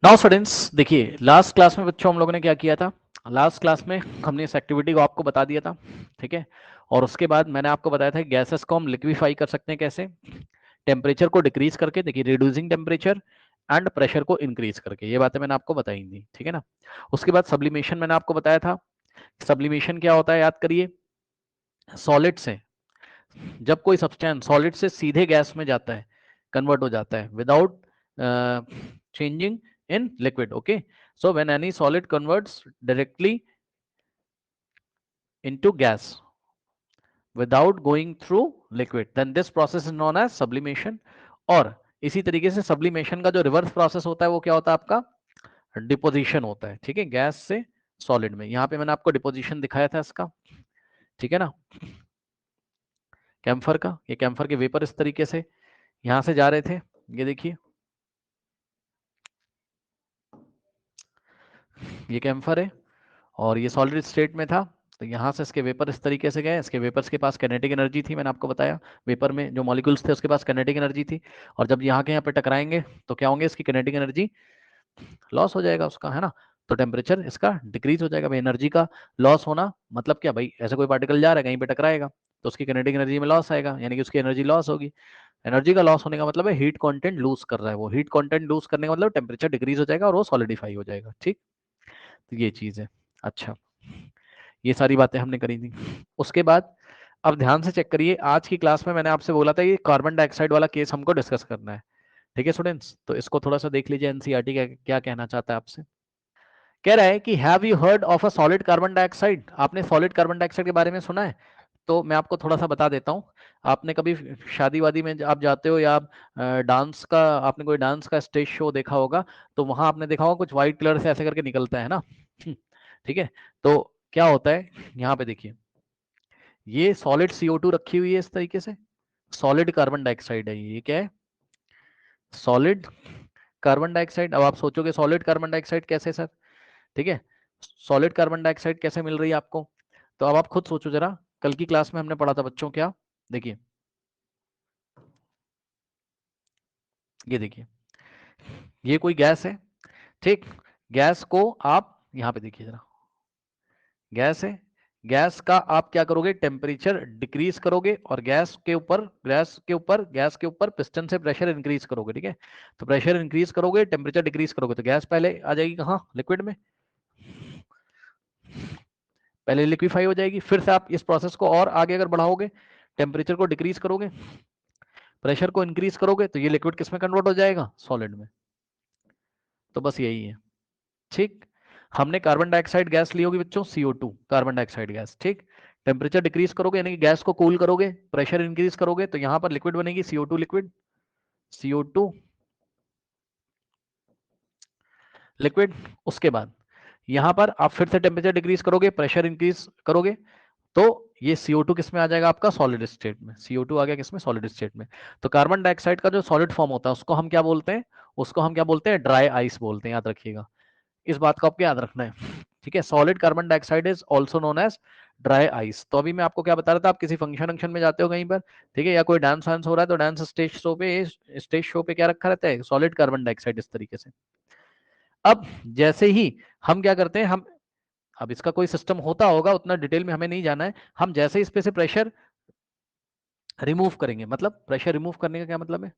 Now students देखिए, last class में बच्चों हम लोगों ने क्या किया था। लास्ट क्लास में हमने इस एक्टिविटी को आपको बता दिया था, ठीक है। और उसके बाद मैंने आपको बताया था गैसेस को हम लिक्विफाई कर सकते हैं कैसे, टेम्परेचर को डिक्रीज करके, देखिए रिड्यूसिंग टेम्परेचर एंड प्रेशर को इंक्रीज करके, ये बातें मैंने आपको बताई थी, ठीक है ना। उसके बाद सब्लिमेशन मैंने आपको बताया था। सब्लिमेशन क्या होता है याद करिए, सॉलिड से जब कोई सब्सटेंस सॉलिड से सीधे गैस में जाता है, कन्वर्ट हो जाता है without changing in liquid, okay. So when any solid converts directly into gas without going through liquid, then this process is known as sublimation। और इसी तरीके से सब्लिमेशन का जो रिवर्स प्रोसेस होता है वो क्या होता है आपका, डिपोजिशन होता है, ठीक है, गैस से सॉलिड में। यहाँ पे मैंने आपको डिपोजिशन दिखाया था इसका, ठीक है ना, कैम्फर का। ये कैम्फर के वेपर इस तरीके से यहाँ से जा रहे थे, ये देखिए ये कैम्फर है और ये सॉलिड स्टेट में था। तो यहाँ से इसके वेपर इस तरीके से गए, इसके वेपर्स के पास काइनेटिक एनर्जी थी, मैंने आपको बताया वेपर में जो मॉलिक्यूल्स थे उसके पास काइनेटिक एनर्जी थी। और जब यहाँ के यहाँ पे टकराएंगे तो क्या होंगे, इसकी काइनेटिक एनर्जी लॉस हो जाएगा उसका, है ना। तो टेम्परेचर इसका डिक्रीज हो जाएगा। भाई एनर्जी का लॉस होना मतलब क्या, भाई ऐसे कोई पार्टिकल जा रहा है कहीं पे टकराएगा तो उसकी काइनेटिक एनर्जी में लॉस आएगा, यानी कि उसकी एनर्जी लॉस होगी। एनर्जी का लॉस होने का मतलब है हीट कंटेंट लूज कर रहा है, वो हीट कंटेंट लूज करने का मतलब टेम्परेचर डिक्रीज हो जाएगा और वो सॉलिडिफाई हो जाएगा, ठीक। तो ये चीज है। अच्छा, ये सारी बातें हमने करी थी। उसके बाद अब ध्यान से चेक करिए, आज की क्लास में मैंने आपसे बोला था ये कार्बन डाइऑक्साइड वाला केस हमको डिस्कस करना है, ठीक है स्टूडेंट्स। तो इसको थोड़ा सा देख लीजिए, एनसीईआरटी क्या कहना चाहता है आपसे। कह रहा है कि have you heard of a solid carbon dioxide, आपने सॉलिड कार्बन डाइऑक्साइड के बारे में सुना है। तो मैं आपको थोड़ा सा बता देता हूँ। आपने कभी शादी वादी में आप जाते हो या आप डांस का, आपने कोई डांस का स्टेज शो देखा होगा, तो वहां आपने देखा होगा कुछ व्हाइट कलर से ऐसे करके निकलता है ना ठीक है। तो क्या होता है, यहाँ पे देखिए ये सॉलिड CO2 रखी हुई है इस तरीके से, सॉलिड कार्बन डाइऑक्साइड है ये क्या है, सॉलिड कार्बन डाइऑक्साइड। अब आप सोचोगे सॉलिड कार्बन डाइऑक्साइड कैसे सर, ठीक है, सॉलिड कार्बन डाइऑक्साइड कैसे मिल रही है आपको। तो अब आप खुद सोचो जरा, कल की क्लास में हमने पढ़ा था बच्चों क्या, देखिए ये देखिए ये कोई गैस है, ठीक। गैस को आप यहाँ पे देखिए जरा, गैस है, गैस का आप क्या करोगे, टेम्परेचर डिक्रीज करोगे और गैस के ऊपर पिस्टन से प्रेशर इंक्रीज करोगे, ठीक है। तो प्रेशर इंक्रीज करोगे, टेम्परेचर डिक्रीज करोगे, तो गैस पहले आ जाएगी कहाँ, लिक्विड में, पहले लिक्विफाई हो जाएगी। फिर से आप इस प्रोसेस को और आगे अगर बढ़ाओगे, टेम्परेचर को डिक्रीज करोगे, प्रेशर को इंक्रीज करोगे, तो ये लिक्विड किस में कन्वर्ट हो जाएगा, सॉलिड में। तो बस यही है, ठीक। हमने कार्बन डाइऑक्साइड गैस ली होगी बच्चों, CO2 कार्बन डाइऑक्साइड गैस, ठीक। टेम्परेचर डिक्रीज करोगे यानी कि गैस को कूल करोगे, प्रेशर इंक्रीज करोगे, तो यहां पर लिक्विड बनेगी CO2 लिक्विड, CO2 लिक्विड। उसके बाद यहां पर आप फिर से टेम्परेचर डिक्रीज करोगे, प्रेशर इंक्रीज करोगे, तो ये CO2 किस में आ जाएगा आपका, सॉलिड स्टेट में। CO2 आ गया किस में, सॉलिड स्टेट में। तो कार्बन डाइऑक्साइड का जो सॉलिड फॉर्म होता है उसको हम क्या बोलते हैं, उसको हम क्या बोलते हैं, ड्राई आइस बोलते हैं, याद रखिएगा, इस बात को आपको याद रखना है, ठीक है। Solid carbon dioxide is also known as dry ice. तो अभी मैं आपको क्या बता रहा था, आप किसी फंक्शन में जाते हो कहीं पर, ठीक है, या कोई डांस वांस हो रहा है तो डांस स्टेज शो पे क्या रखा रहता है, सॉलिड कार्बन डाइऑक्साइड इस तरीके से। अब जैसे ही हम क्या करते हैं, हम अब इसका कोई सिस्टम होता होगा, उतना डिटेल में हमें नहीं जाना है। हम जैसे इस पे से प्रेशर रिमूव करेंगे, मतलब प्रेशर रिमूव करने का क्या मतलब है,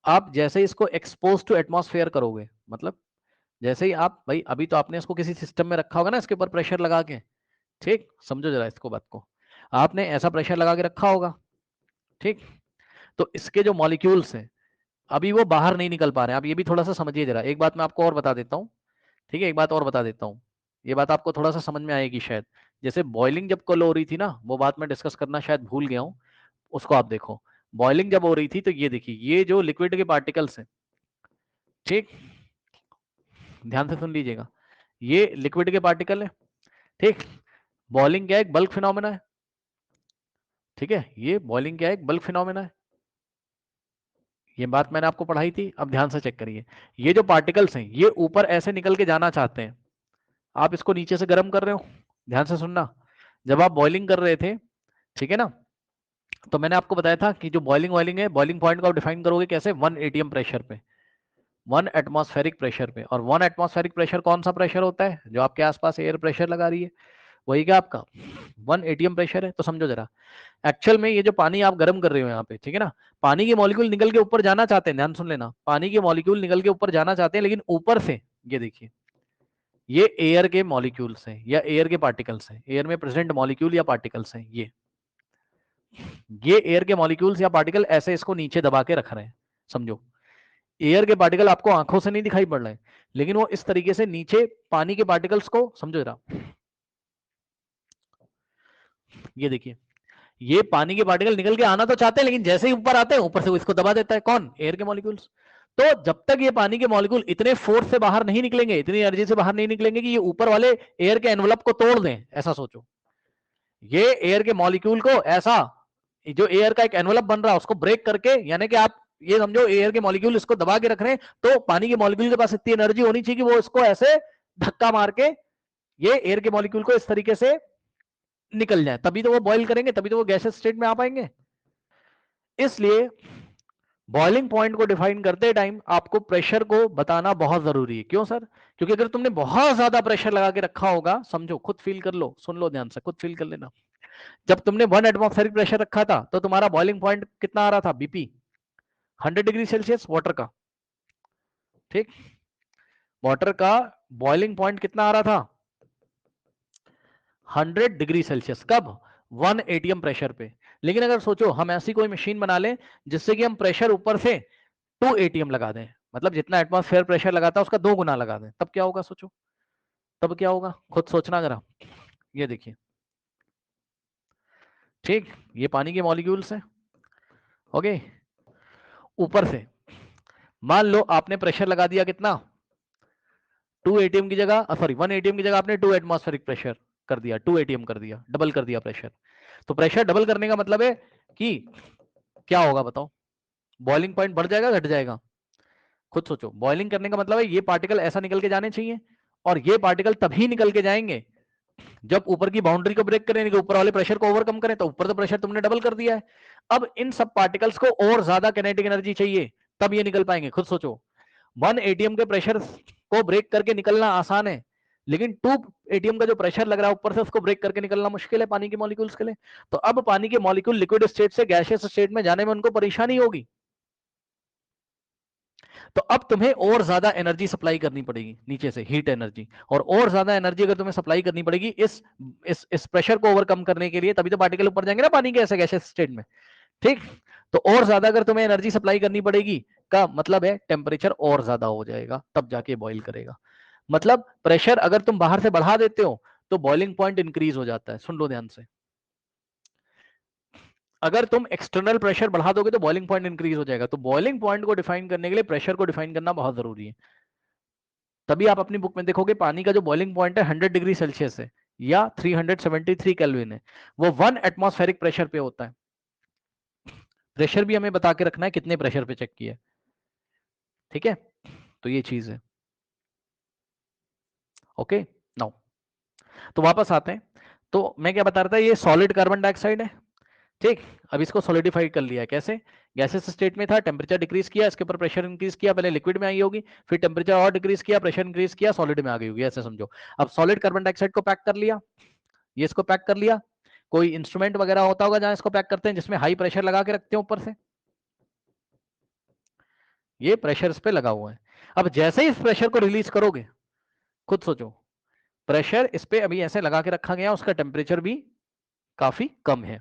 आप जैसे इसको एक्सपोज टू एटमॉस्फेयर करोगे, मतलब जैसे ही आप, भाई अभी तो आपने इसको किसी सिस्टम में रखा होगा ना, इसके ऊपर प्रेशर लगा के, ठीक, समझो जरा इसको बात को, आपने ऐसा प्रेशर लगा के रखा होगा, ठीक। तो इसके जो मॉलिक्यूल्स हैं अभी वो बाहर नहीं निकल पा रहे हैं। आप ये भी थोड़ा सा समझिए जरा, एक बात मैं आपको और बता देता हूँ, ठीक है, एक बात और बता देता हूँ, ये बात आपको थोड़ा सा समझ में आएगी शायद। जैसे बॉइलिंग जब कल हो रही थी ना, वो बात मैं डिस्कस करना शायद भूल गया हूँ, उसको आप देखो। बॉइलिंग जब हो रही थी तो ये देखिए, ये जो लिक्विड के पार्टिकल्स हैं, ठीक, ध्यान से सुन लीजिएगा, ये लिक्विड के पार्टिकल है, ठीक। बॉइलिंग क्या है, एक बल्क फिनोमेना है, ठीक है, ये बॉइलिंग क्या है, एक बल्क फिनोमेना है। ये बात मैंने आपको पढ़ाई थी, अब ध्यान से चेक करिए। ये जो पार्टिकल्स हैं ये ऊपर ऐसे निकल के जाना चाहते हैं, आप इसको नीचे से गर्म कर रहे हो, ध्यान से सुनना। जब आप बॉइलिंग कर रहे थे, ठीक है ना, तो मैंने आपको बताया था कि जो बॉइलिंग वॉइलिंग है, बॉइलिंग पॉइंट को आप डिफाइन करोगे कैसे, 1 atm प्रेशर पे, 1 एटमॉस्फेरिक प्रेशर पे। और 1 एटमॉस्फेरिक प्रेशर कौन सा प्रेशर होता है? जो आपके आसपास एयर प्रेशर लगा रही है वही क्या आपका 1 एटीएम प्रेशर है। तो समझो जरा, एक्चुअल में ये जो पानी आप गर्म कर रहे हो यहाँ पे, ठीक है ना, पानी के मॉलिक्यूल निकल के ऊपर जाना चाहते हैं, ध्यान सुन लेना, पानी के मॉलिक्यूल निकल के ऊपर जाना चाहते हैं, लेकिन ऊपर से ये देखिए, ये एयर के मॉलिक्यूल्स हैं या एयर के पार्टिकल्स हैं, एयर में प्रेजेंट मॉलिक्यूल या पार्टिकल्स हैं, ये एयर के मॉलिक्यूल्स या पार्टिकल ऐसे इसको नीचे दबा के रख रहे हैं। समझो, एयर के पार्टिकल आपको आंखों से नहीं दिखाई पड़ रहे हैं, लेकिन वो इस तरीके से नीचे पानी के पार्टिकल्स को, समझो जरा, ये देखिए, ये पानी के पार्टिकल निकल के आना तो चाहते हैं, लेकिन जैसे ही ऊपर आते हैं ऊपर से वो इसको दबा देता है। कौन? एयर के मॉलिक्यूल्स। तो जब तक ये पानी के मॉलिक्यूल इतने फोर्स से बाहर नहीं निकलेंगे, इतनी एनर्जी से बाहर नहीं निकलेंगे कि ये ऊपर वाले एयर के एनवलप को तोड़ दें, ऐसा सोचो, ये एयर के मॉलिक्यूल को ऐसा, जो एयर का एक एनवलप बन रहा है उसको ब्रेक करके, यानी कि आप ये समझो एयर के मॉलिक्यूल इसको दबा के रख रहे हैं, तो पानी के मॉलिक्यूल के पास इतनी एनर्जी होनी चाहिए कि वो इसको ऐसे धक्का मार के ये एयर के मॉलिक्यूल को इस तरीके से निकल जाए, तभी तो वो बॉईल करेंगे, तभी तो वो गैसेस स्टेट में आ पाएंगे। इसलिए बॉइलिंग पॉइंट को डिफाइन करते टाइम आपको प्रेशर को बताना बहुत जरूरी है। क्यों सर? क्योंकि अगर तुमने बहुत ज्यादा प्रेशर लगा के रखा होगा, समझो, खुद फील कर लो, सुन लो ध्यान से, खुद फील कर लेना, जब तुमने 1 एटमॉस्फेरिक प्रेशर रखा था तो तुम्हारा बॉइलिंग पॉइंट कितना आ रहा था? बीपी 100 डिग्री सेल्सियस वाटर का, ठीक, वाटर का बॉइलिंग पॉइंट कितना आ रहा था? 100 डिग्री सेल्सियस। कब? 1 एटीएम प्रेशर पे। लेकिन अगर सोचो हम ऐसी कोई मशीन बना लें जिससे कि हम प्रेशर ऊपर से 2 एटीएम लगा दें, मतलब जितना एटमॉस्फेयर प्रेशर लगाता है उसका 2 गुना लगा दें, तब क्या होगा? सोचो तब क्या होगा, खुद सोचना जरा। ये देखिए, ठीक, ये पानी के मॉलिक्यूल्स हैं, ओके, ऊपर से मान लो आपने प्रेशर लगा दिया कितना? 2 एटीएम की जगह, सॉरी 1 एटीएम की जगह आपने 2 एटमॉस्फेरिक प्रेशर कर दिया, 2 एटीएम कर दिया, डबल कर दिया प्रेशर। तो प्रेशर डबल करने का मतलब है कि क्या होगा बताओ? बॉइलिंग पॉइंट बढ़ जाएगा, घट जाएगा? खुद सोचो, बॉइलिंग करने का मतलब है ये पार्टिकल ऐसा निकल के जाने चाहिए, और ये पार्टिकल तभी निकल के जाएंगे जब ऊपर की बाउंड्री को ब्रेक करें, ऊपर वाले प्रेशर को ओवरकम करें। तो ऊपर तो प्रेशर तुमने डबल कर दिया है, अब इन सब पार्टिकल्स को और ज्यादा काइनेटिक एनर्जी चाहिए, तब ये निकल पाएंगे। खुद सोचो, 1 एटीएम के प्रेशर को ब्रेक करके निकलना आसान है, लेकिन 2 एटीएम का जो प्रेशर लग रहा है ऊपर से, उसको ब्रेक करके निकलना मुश्किल है पानी के मॉलिक्यूल्स के लिए। तो अब पानी के मॉलिक्यूल लिक्विड स्टेट से गैसियस स्टेट में जाने में उनको परेशानी होगी, तो अब तुम्हें और ज्यादा एनर्जी सप्लाई करनी पड़ेगी नीचे से, हीट एनर्जी, और ज्यादा एनर्जी अगर तुम्हें सप्लाई करनी पड़ेगी इस प्रेशर को ओवरकम करने के लिए, तभी तो पार्टिकल ऊपर जाएंगे ना पानी के ऐसे गैसियस स्टेट में, ठीक। तो और ज्यादा अगर तुम्हें एनर्जी सप्लाई करनी पड़ेगी का मतलब है टेम्परेचर और ज्यादा हो जाएगा, तब जाके बॉईल करेगा। मतलब प्रेशर अगर तुम बाहर से बढ़ा देते हो तो बॉइलिंग पॉइंट इंक्रीज हो जाता है। सुन लो ध्यान से, अगर तुम एक्सटर्नल प्रेशर बढ़ा दोगे तो बॉइलिंग पॉइंट इंक्रीज हो जाएगा। तो बॉइलिंग पॉइंट को डिफाइन करने के लिए प्रेशर को डिफाइन करना बहुत जरूरी है। तभी आप अपनी बुक में देखोगे पानी का जो बॉइलिंग पॉइंट है 100 डिग्री सेल्सियस है या 373 केल्विन है, वो 1 एटमॉस्फेरिक प्रेशर पे होता है। प्रेशर भी हमें बता के रखना है कितने प्रेशर पे चेक किया, ठीक है। तो ये चीज है, ओके। नाउ तो वापस आते हैं, तो मैं क्या बता रहा था, ये सॉलिड कार्बन डाइऑक्साइड है, ठीक। अब इसको सॉलिडिफाइड कर लिया है, कैसे? गैसेस स्टेट में था, टेम्परेचर डिक्रीज किया, इसके ऊपर प्रेशर इंक्रीज किया, पहले लिक्विड में आई होगी, फिर टेम्परेचर और डिक्रीज किया, प्रेशर इंक्रीज किया, सॉलिड में आ गई होगी, ऐसे समझो। अब सॉलिड कार्बन डाइऑक्साइड को पैक कर लिया, ये इसको पैक कर लिया, कोई इंस्ट्रूमेंट वगैरह होता होगा जहां इसको पैक करते हैं, जिसमें हाई प्रेशर लगा के रखते हैं ऊपर से, ये प्रेशर इस पे लगा हुआ है। अब जैसे ही इस प्रेशर को रिलीज करोगे, खुद सोचो, प्रेशर इस पे अभी ऐसे लगा के रखा गया, उसका टेम्परेचर भी काफी कम है,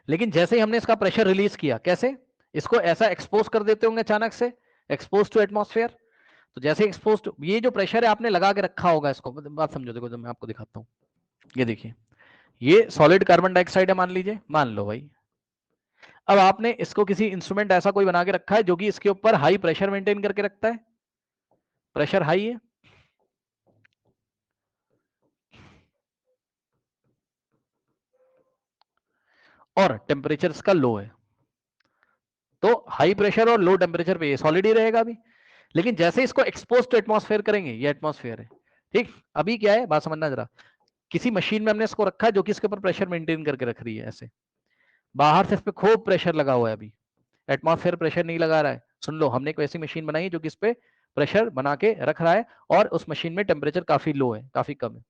लेकिन जैसे ही हमने इसका प्रेशर रिलीज किया, कैसे? इसको ऐसा एक्सपोज कर देते होंगे अचानक से, एक्सपोज टू एटमॉस्फेयर। तो जैसे एक्सपोज टू, ये जो प्रेशर है आपने लगा के रखा होगा, इसको बात समझो, देखो जो मैं आपको दिखाता हूँ, ये देखिए, ये सॉलिड कार्बन डाइऑक्साइड है मान लीजिए, मान लो भाई। अब आपने इसको किसी इंस्ट्रूमेंट ऐसा कोई बना के रखा है जो कि इसके ऊपर हाई प्रेशर मेंटेन करके रखता है, प्रेशर हाई है, और टेम्परेचर इसका लो है। तो हाई प्रेशर और लो टेम्परेचर पे ये सॉलिड ही रहेगा अभी, लेकिन जैसे इसको एक्सपोज टू एटमॉस्फेयर करेंगे, ये एटमॉस्फेयर है, ठीक। अभी क्या है, बात समझना जरा, किसी मशीन में हमने इसको रखा है जो कि इसके ऊपर प्रेशर मेंटेन करके रख रही है ऐसे, बाहर से इस पे खूब प्रेशर लगा हुआ है, अभी एटमॉस्फेयर प्रेशर नहीं लगा रहा है। सुन लो, हमने एक वैसी मशीन बनाई जो कि इस पे प्रेशर बना के रख रहा है और उस मशीन में टेम्परेचर काफी लो है, काफी कम है।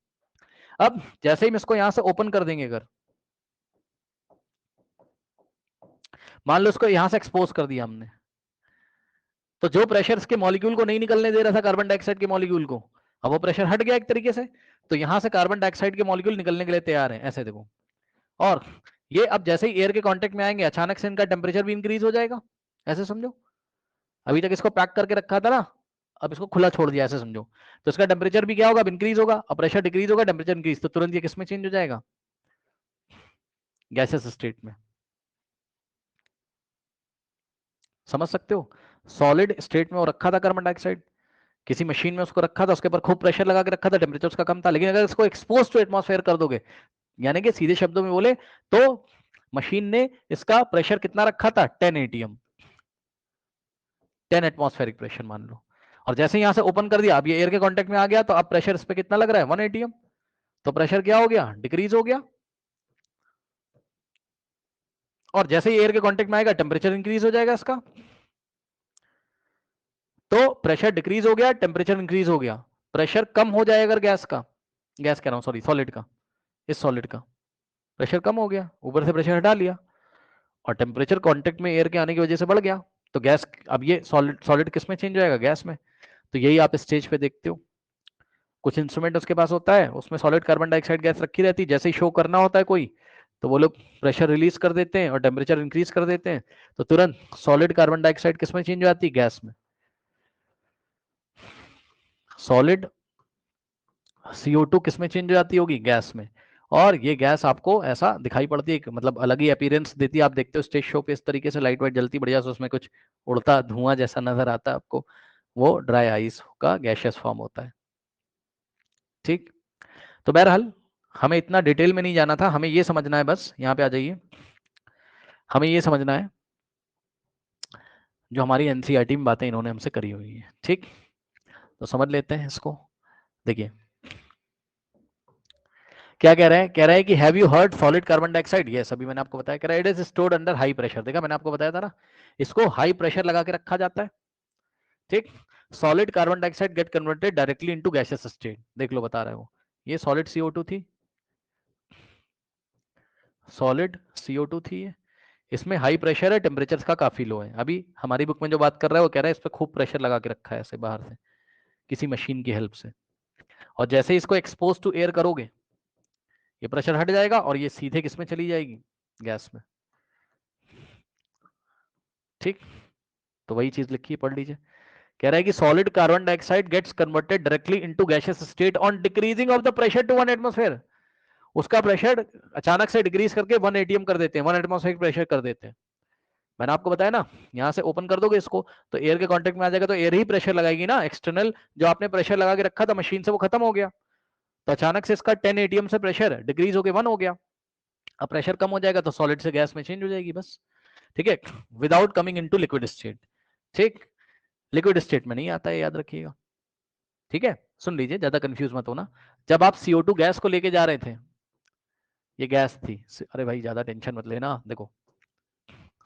अब जैसे ही हम इसको यहां से ओपन कर देंगे, अगर मान लो इसको यहां से एक्सपोज कर दिया हमने, तो जो प्रेशर इसके मॉलिक्यूल को नहीं निकलने दे रहा था कार्बन डाइऑक्साइड के मॉलिक्यूल को, अब वो प्रेशर हट गया एक तरीके से। तो यहां से कार्बन डाइऑक्साइड के मॉलिक्यूल निकलने के लिए तैयार है, ऐसे देखो। और ये अब जैसे ही एयर के कांटेक्ट में आएंगे, अचानक से इनका टेम्परेचर भी इंक्रीज हो जाएगा, ऐसे समझो। अभी तक इसको पैक करके रखा था ना, अब इसको खुला छोड़ दिया, ऐसे समझो। तो इसका टेम्परेचर भी क्या होगा, अब इंक्रीज होगा। अब प्रेशर डिक्रीज होगा, टेम्परेचर इंक्रीज, तो तुरंत ये किस में चेंज हो जाएगा, गैसेस स्टेट में। समझ सकते हो, सॉलिड स्टेट में वो रखा था कार्बन डाइऑक्साइड, किसी मशीन में उसको रखा था, उसके ऊपर खूब प्रेशर लगा के रखा था, टेम्परेचर उसका कम था। लेकिन अगर इसको एक्सपोज टू एटमॉस्फेयर कर दोगे, यानी कि सीधे शब्दों में बोले तो मशीन ने इसका प्रेशर कितना रखा था, 10 एटीएम, 10 एटमॉस्फेरिक प्रेशर मान लो। और जैसे यहां से ओपन कर दिया, अब ये एयर के कांटेक्ट में आ गया, तो अब प्रेशर इस पे कितना लग रहा है, 1 एटीएम। तो प्रेशर क्या हो गया, डिक्रीज हो गया। और जैसे ही एयर के कांटेक्ट में आएगा, टेम्परेचर इंक्रीज हो जाएगा इसका। तो प्रेशर डिक्रीज हो गया, टेम्परेचर इंक्रीज हो गया। प्रेशर कम हो जाएगा अगर गैस का, गैस कह रहा हूं सॉरी, सॉलिड का, इस सॉलिड का प्रेशर कम हो गया, ऊपर से प्रेशर हटा लिया, और टेम्परेचर कांटेक्ट में एयर के आने की वजह से बढ़ गया। तो गैस, अब ये सॉलिड सॉलिड किस में चेंज हो जाएगा, गैस में। तो यही आप स्टेज पे देखते हो, कुछ इंस्ट्रूमेंट उसके पास होता है, उसमें सॉलिड कार्बन डाइऑक्साइड गैस रखी रहती है, जैसे ही शो करना होता है कोई, तो वो लोग प्रेशर रिलीज कर देते हैं और टेम्परेचर इंक्रीज कर देते हैं, तो तुरंत सॉलिड कार्बन डाइऑक्साइड किस में चेंज हो जाती है, गैस में। सॉलिड CO2 किस में चेंज हो जाती होगी, गैस में। और ये गैस आपको ऐसा दिखाई पड़ती है, मतलब अलग ही अपीयरेंस देती है। आप देखते हो स्टेज शो पे इस तरीके से लाइट वाइट जलती बढ़िया से, उसमें कुछ उड़ता धुआं जैसा नजर आता है आपको, वो ड्राई आइस का गैशियस फॉर्म होता है। ठीक, तो बहरहाल हमें इतना डिटेल में नहीं जाना था, हमें ये समझना है, बस यहाँ पे आ जाइए, हमें ये समझना है जो हमारी एनसीईआरटी में बातें इन्होंने हमसे करी हुई है। ठीक, तो समझ लेते हैं इसको। देखिए क्या कह रहे हैं, कह रहे हैं कि have you heard solid carbon dioxide, yes अभी मैंने आपको बताया, कह रहा है it is stored under high pressure. देखा मैंने आपको बताया था ना, इसको हाई प्रेशर लगा के रखा जाता है। ठीक, solid carbon dioxide get converted directly into gaseous state, देख लो बता रहे हो, ये सॉलिड CO2 थी, सॉलिड CO2 थी ये, इसमें हाई प्रेशर है, टेम्परेचर का काफी लो है। अभी हमारी बुक में जो बात कर रहा है वो कह रहा है इस पर खूब प्रेशर लगा के रखा है ऐसे बाहर से, किसी मशीन की हेल्प से। और जैसे ही इसको एक्सपोज टू एयर करोगे, ये प्रेशर हट जाएगा और ये सीधे किस में चली जाएगी, गैस में। ठीक, तो वही चीज लिखी है, पढ़ लीजिए। कह रहा है कि solid carbon dioxide gets converted directly into gaseous state on decreasing of the pressure to 1 atmosphere. उसका प्रेशर अचानक से डिक्रीज करके 1 एटीएम कर देते हैं, 1 एटमॉस्फेरिक प्रेशर कर देते हैं। मैंने आपको बताया ना, यहां से ओपन कर दोगे इसको, तो एयर के कांटेक्ट में आ जाएगा, तो एयर ही प्रेशर लगाएगी ना, एक्सटर्नल जो आपने प्रेशर लगा के रखा था मशीन से वो खत्म हो गया। तो अचानक से इसका 10 एटीएम से प्रेशर डिक्रीज होकर 1 हो गया। अब प्रेशर कम हो जाएगा तो सॉलिड से गैस में चेंज हो जाएगी, बस। ठीक है, without coming into liquid state. ठीक, लिक्विड स्टेट में नहीं आता है, याद रखिएगा। ठीक है, सुन लीजिए, ज्यादा कंफ्यूज मत होना। जब आप CO2 गैस को लेके जा रहे थे, ये गैस थी, अरे भाई ज्यादा टेंशन मत लेना, देखो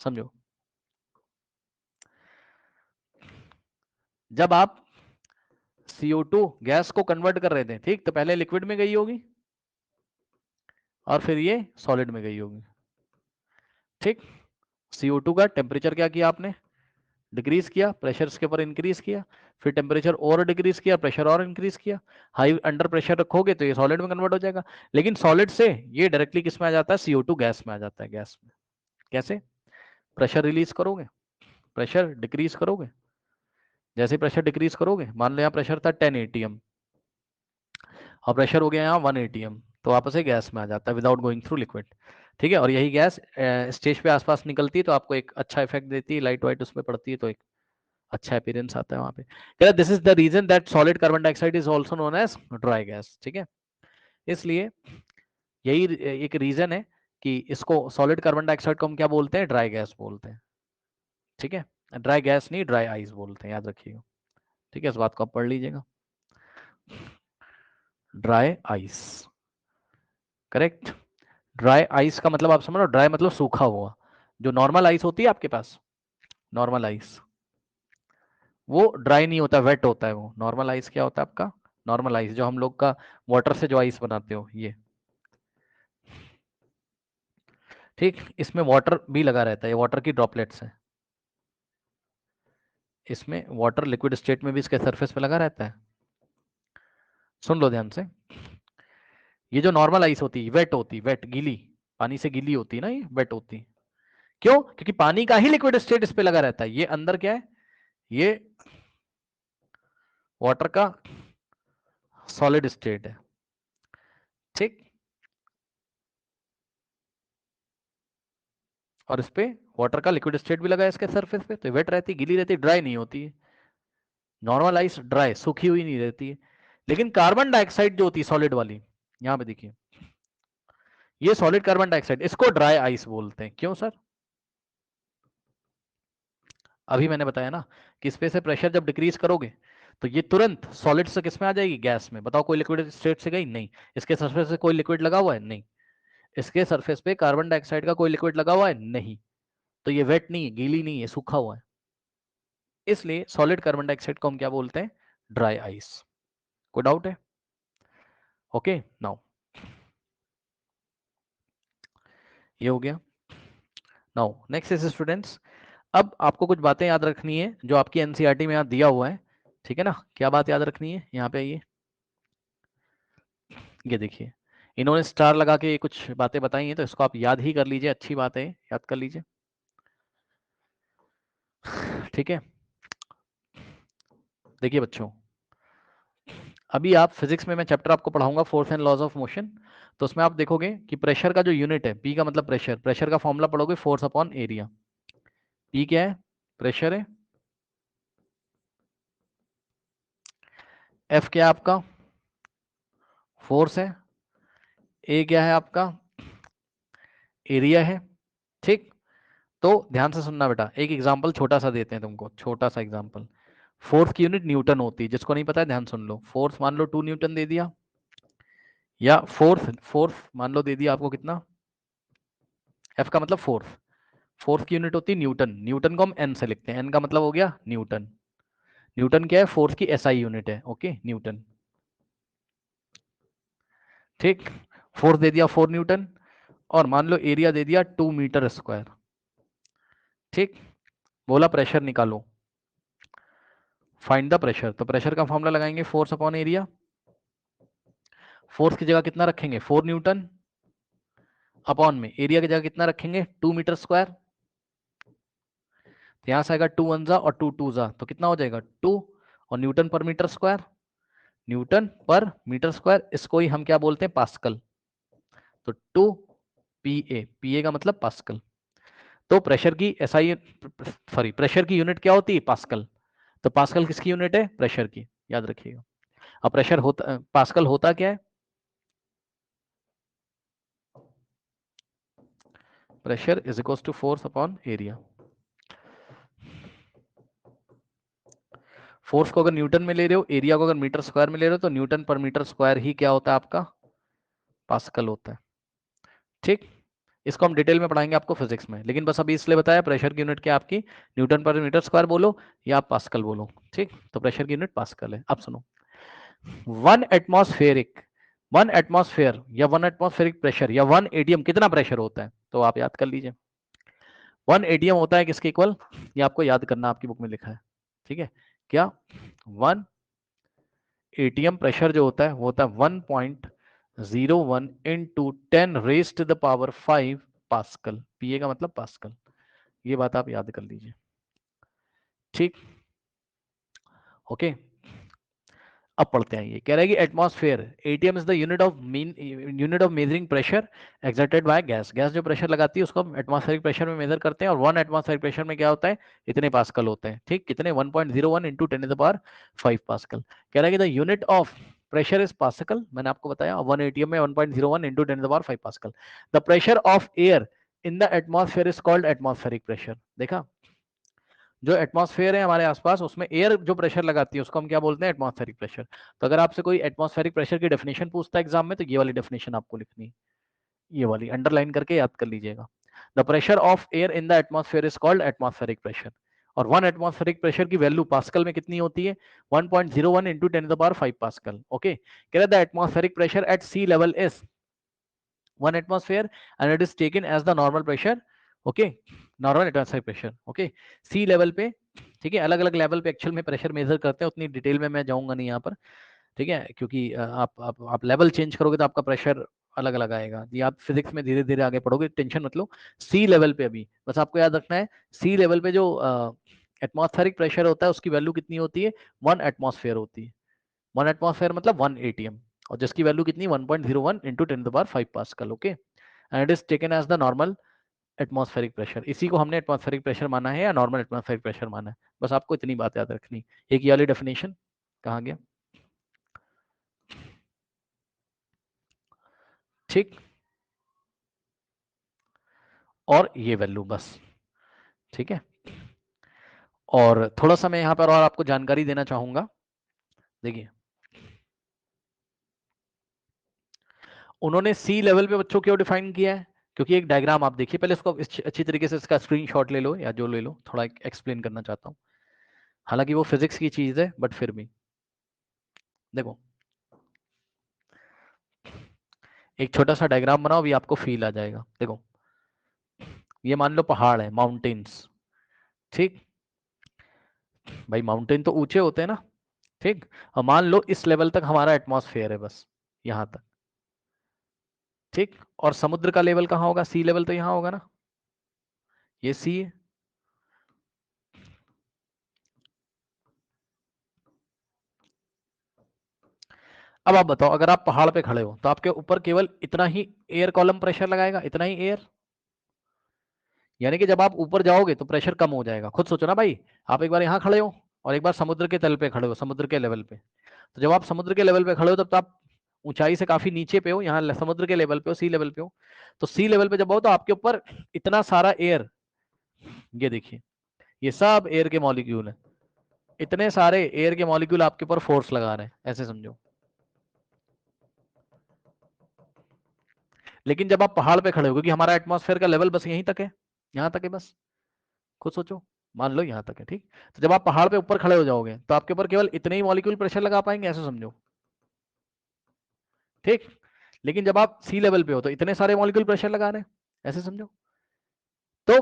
समझो। जब आप CO2 गैस को कन्वर्ट कर रहे थे, ठीक, तो पहले लिक्विड में गई होगी और फिर ये सॉलिड में गई होगी। ठीक, CO2 का टेम्परेचर क्या किया आपने, डिक्रीज किया, प्रेशर इसके ऊपर इंक्रीज किया, फिर टेम्परेचर और डिक्रीज किया, प्रेशर और इंक्रीज किया, हाई अंडर प्रेशर रखोगे तो ये सॉलिड में कन्वर्ट हो जाएगा। लेकिन सॉलिड से ये डायरेक्टली किस में आ जाता है, CO2 गैस में आ जाता है, गैस में। कैसे, प्रेशर रिलीज करोगे, प्रेशर डिक्रीज करोगे, जैसे प्रेशर डिक्रीज करोगे, मान लो यहाँ प्रेशर था 10 एटीएम और प्रेशर हो गया यहाँ 1 एटीएम, तो वापस से गैस में आ जाता है विदाउट गोइंग थ्रू लिक्विड। ठीक है, और यही गैस स्टेज पे आसपास निकलती है तो आपको एक अच्छा इफेक्ट देती है, लाइट वाइट उसमें पड़ती है तो एक अच्छा अपीयरेंस आता है वहां पे। This is the reason that solid carbon dioxide is also known as dry gas. ठीक है, इसलिए यही एक रीजन है कि इसको सॉलिड कार्बन डाइऑक्साइड को हम क्या बोलते हैं, ड्राई गैस बोलते हैं। ठीक है, ड्राई गैस नहीं, ड्राई आइस बोलते हैं, याद रखिएगा। ठीक है, इस बात को आप पढ़ लीजिएगा, dry ice, correct, dry ice का मतलब आप समझ लो, ड्राई मतलब सूखा हुआ। जो नॉर्मल आइस होती है आपके पास, नॉर्मल आइस, वो ड्राई नहीं होता, वेट होता है वो। नॉर्मल आइस क्या होता है आपका? नॉर्मल आइस जो हम लोग का वाटर से जो आइस बनाते हो ये, ठीक। इसमें वाटर भी लगा रहता है, ये वाटर की ड्रॉपलेट्स है। इसमें वाटर लिक्विड स्टेट में भी इसके सरफेस पे लगा रहता है। सुन लो ध्यान से, ये जो नॉर्मल आइस होती है वेट होती, वेट गीली, पानी से गीली होती है ना, ये वेट होती। क्यों? क्योंकि पानी का ही लिक्विड स्टेट इस पे लगा रहता है। ये अंदर क्या है? ये वाटर का सॉलिड स्टेट है, ठीक। और इस पे वाटर का लिक्विड स्टेट भी लगा है इसके सरफेस पे, तो वेट रहती, गीली रहती, ड्राई नहीं होती है। नॉर्मल आइस ड्राई, सूखी हुई नहीं रहती है। लेकिन कार्बन डाइऑक्साइड जो होती है सॉलिड वाली, यहां पे देखिए, ये सॉलिड कार्बन डाइऑक्साइड, इसको ड्राई आइस बोलते हैं। क्यों सर? अभी मैंने बताया ना कि इस पे से प्रेशर जब डिक्रीज करोगे तो ये तुरंत सॉलिड से किस में आ जाएगी? गैस में। बताओ कोई लिक्विड स्टेट से गई? नहीं। इसके सरफेस से कोई लिक्विड लगा हुआ है? नहीं। इसके सरफेस पे कार्बन डाइऑक्साइड का कोई लिक्विड लगा हुआ है? नहीं। तो ये वेट नहीं है, गीली नहीं है, सूखा हुआ है। इसलिए सॉलिड कार्बन डाइऑक्साइड को हम क्या बोलते हैं? Dry ice. कोई डाउट है? ओके नाउ, ये हो गया। नाउ नेक्स्ट इज स्टूडेंट्स, अब आपको कुछ बातें याद रखनी है जो आपकी एनसीईआरटी में यहाँ दिया हुआ है, ठीक है ना। क्या बात याद रखनी है यहाँ पे? ये देखिए, इन्होंने स्टार लगा के कुछ बातें बताई हैं, तो इसको आप याद ही कर लीजिए, अच्छी बात है, याद कर लीजिए, ठीक है। देखिए बच्चों, अभी आप फिजिक्स में, मैं चैप्टर आपको पढ़ाऊंगा force and laws of motion, तो उसमें आप देखोगे कि प्रेशर का जो यूनिट है, पी का मतलब प्रेशर, प्रेशर का फॉर्मूला पढ़ोगे फोर्स अपॉन एरिया। पी क्या है? प्रेशर है। एफ क्या है आपका? फोर्स है। ए क्या है आपका? एरिया है, ठीक। तो ध्यान से सुनना बेटा, एक एग्जांपल छोटा सा देते हैं तुमको, छोटा सा एग्जांपल। फोर्स की यूनिट न्यूटन होती है, जिसको नहीं पता है ध्यान सुन लो। फोर्स मान लो 2 न्यूटन दे दिया, या फोर्स, फोर्स मान लो दे दिया आपको कितना? एफ का मतलब फोर्स, फोर्स की यूनिट होती है न्यूटन, न्यूटन को हम एन से लिखते हैं, एन का मतलब हो गया न्यूटन। न्यूटन क्या है? फोर्स की एसआई यूनिट है, ओके न्यूटन, ठीक। फोर्स दे दिया 4 न्यूटन, और मान लो एरिया दे दिया 2 मीटर स्क्वायर, ठीक। बोला प्रेशर निकालो, फाइंड द प्रेशर। तो प्रेशर का फॉर्मूला लगाएंगे फोर्स अपॉन एरिया। फोर्स की जगह कितना रखेंगे? 4 न्यूटन, अपॉन में एरिया की जगह कितना रखेंगे? 2 मीटर स्क्वायर। यहां से आएगा 2 1 और 2 2 तो कितना हो जाएगा? 2, और न्यूटन पर मीटर स्क्वायर, न्यूटन पर मीटर स्क्वायर, इसको ही हम क्या बोलते हैं? पास्कल। तो 2 PA, PA का मतलब पास्कल। तो प्रेशर की एसआई, सॉरी, प्रेशर की यूनिट क्या होती है? पास्कल। तो पास्कल किसकी यूनिट है? प्रेशर की, याद रखिएगा। अब प्रेशर होता, पास्कल होता क्या है? Pressure is equal to force upon area. Force को अगर न्यूटन में ले रहे हो, एरिया को अगर मीटर स्क्वायर में ले रहे हो, तो न्यूटन पर मीटर स्क्वायर ही क्या होता है आपका? पास्कल होता है, ठीक। इसको हम डिटेल में पढ़ाएंगे आपको फिजिक्स में, लेकिन बस अभी इसलिए बताया प्रेशर की यूनिट क्या आपकी? न्यूटन पर मीटर स्क्वायर बोलो या आप पास्कल बोलो, ठीक। तो प्रेशर की यूनिट पास्कल है। अब सुनो, वन एटमॉस्फेरिक, वन एटमॉस्फेयर या वन एटमॉस्फेरिक प्रेशर या 1 ATM कितना प्रेशर होता है? तो आप याद कर लीजिए, 1 ATM होता है किसके इक्वल? ये आपको याद करना, आपकी बुक में लिखा है, ठीक है। क्या? 1 ATM प्रेशर जो होता है वो होता है 1.01 इंटू 10⁻⁵ पास्कल। पीए का मतलब पास्कल। ये बात आप याद कर लीजिए, ठीक। ओके, अब पढ़ते हैं। ये कह रहा है कि atmosphere, ATM is the unit of mean, unit of measuring pressure exerted by gas. Gas जो प्रेशर लगाती है उसको हम एटमॉस्फेरिक प्रेशर में मेजर करते हैं, और 1 एटमॉस्फेरिक प्रेशर में क्या होता है? इतने पास्कल होते हैं, ठीक। कितने? 1.01 इंटू 10⁵ पास्कल। कह रहा है कि the unit of pressure is pascal, मैंने आपको बताया 1 ATM में 1.01 into 10⁵ pascal. The pressure of air in the atmosphere is called atmospheric pressure. देखा, जो एटमॉस्फेयर है हमारे आसपास, उसमें एयर जो प्रेशर लगाती है उसको हम क्या बोलते हैं? Atmospheric pressure. तो अगर आपसे कोई एटमॉस्फेरिक प्रेशर की डेफिनेशन पूछता है एग्जाम में, तो ये वाली डेफिनेशन आपको लिखनी है, ये वाली अंडरलाइन करके याद कर लीजिएगा। The pressure of air in the atmosphere is called atmospheric pressure. और 1 एटमॉस्फेरिक प्रेशर की वैल्यू पास्कल में कितनी होती है? 1.01 इंटू 10⁵ पास्कल। ओके, कह रहा the atmospheric pressure at sea level is 1 atmosphere and it is taken as the normal pressure. Okay, normal atmospheric pressure. Okay, sea level पे, ठीक है, अलग अलग लेवल पे एक्चुअल में प्रेशर मेजर करते हैं, उतनी डिटेल में मैं जाऊंगा नहीं यहाँ पर, ठीक है, क्योंकि आप लेवल चेंज करोगे तो आपका प्रेशर अलग अलग आएगा। ये आप फिजिक्स में धीरे धीरे आगे पढ़ोगे, टेंशन मत लो। सी लेवल पे अभी बस आपको याद रखना है, सी लेवल पे जो एटमॉस्फेरिक प्रेशर होता है उसकी वैल्यू कितनी होती है? 1 एटमॉस्फेयर होती है। 1 एटमॉस्फेयर मतलब 1 atm, और जिसकी वैल्यू कितनी? 1.01 into 10⁵ pascal. Okay, and it is taken as the normal atmospheric pressure. इसी को हमने एटमॉस्फेरिक प्रेशर माना है या नॉर्मल एटमॉस्फेरिक प्रेशर माना है, बस आपको इतनी बात याद रखनी। एक ये वाली डेफिनेशन कहाँ गया? ठीक, और ये वैल्यू बस, ठीक है। और थोड़ा सा मैं यहाँ पर और आपको जानकारी देना चाहूंगा। देखिए, उन्होंने सी लेवल पे बच्चों क्यों डिफाइन किया है? क्योंकि एक डायग्राम आप देखिए पहले, इसको अच्छी तरीके से इसका स्क्रीनशॉट ले लो या जो ले लो, थोड़ा एक्सप्लेन करना चाहता हूँ। हालांकि वो फिजिक्स की चीज है बट फिर भी देखो, एक छोटा सा डायग्राम बनाओ, अभी आपको फील आ जाएगा। देखो, ये मान लो पहाड़ है, माउंटेन्स, ठीक, भाई माउंटेन तो ऊंचे होते हैं ना, ठीक, और मान लो इस लेवल तक हमारा एटमॉस्फेयर है, बस यहां तक, ठीक, और समुद्र का लेवल कहाँ होगा? सी लेवल तो यहाँ होगा ना, ये सी है। अब आप बताओ, अगर आप पहाड़ पे खड़े हो तो आपके ऊपर केवल इतना ही एयर कॉलम प्रेशर लगाएगा, इतना ही एयर, यानी कि जब आप ऊपर जाओगे तो प्रेशर कम हो जाएगा। खुद सोचो ना भाई, आप एक बार यहाँ खड़े हो और एक बार समुद्र के तल पे खड़े हो, समुद्र के लेवल पे, तो जब आप समुद्र के लेवल पे खड़े हो तब तो आप ऊंचाई से काफी नीचे पे हो, यहाँ समुद्र के लेवल पे हो, सी लेवल पे हो। तो सी लेवल पे जब हो तो आपके ऊपर इतना सारा एयर, ये देखिए, ये सब एयर के मॉलिक्यूल है, इतने सारे एयर के मॉलिक्यूल आपके ऊपर फोर्स लगा रहे हैं, ऐसे समझो। लेकिन जब आप पहाड़ पे खड़े हो, क्योंकि हमारा एटमॉस्फेयर का लेवल बस यहीं तक है, यहाँ तक है बस, खुद सोचो, मान लो यहाँ तक है, ठीक, तो जब आप पहाड़ पे ऊपर खड़े हो जाओगे तो आपके ऊपर केवल इतने ही मॉलिक्यूल प्रेशर लगा पाएंगे, ऐसे समझो, ठीक। लेकिन जब आप सी लेवल पे हो तो इतने सारे मॉलिक्यूल प्रेशर लगा रहे हैं, ऐसे समझो। तो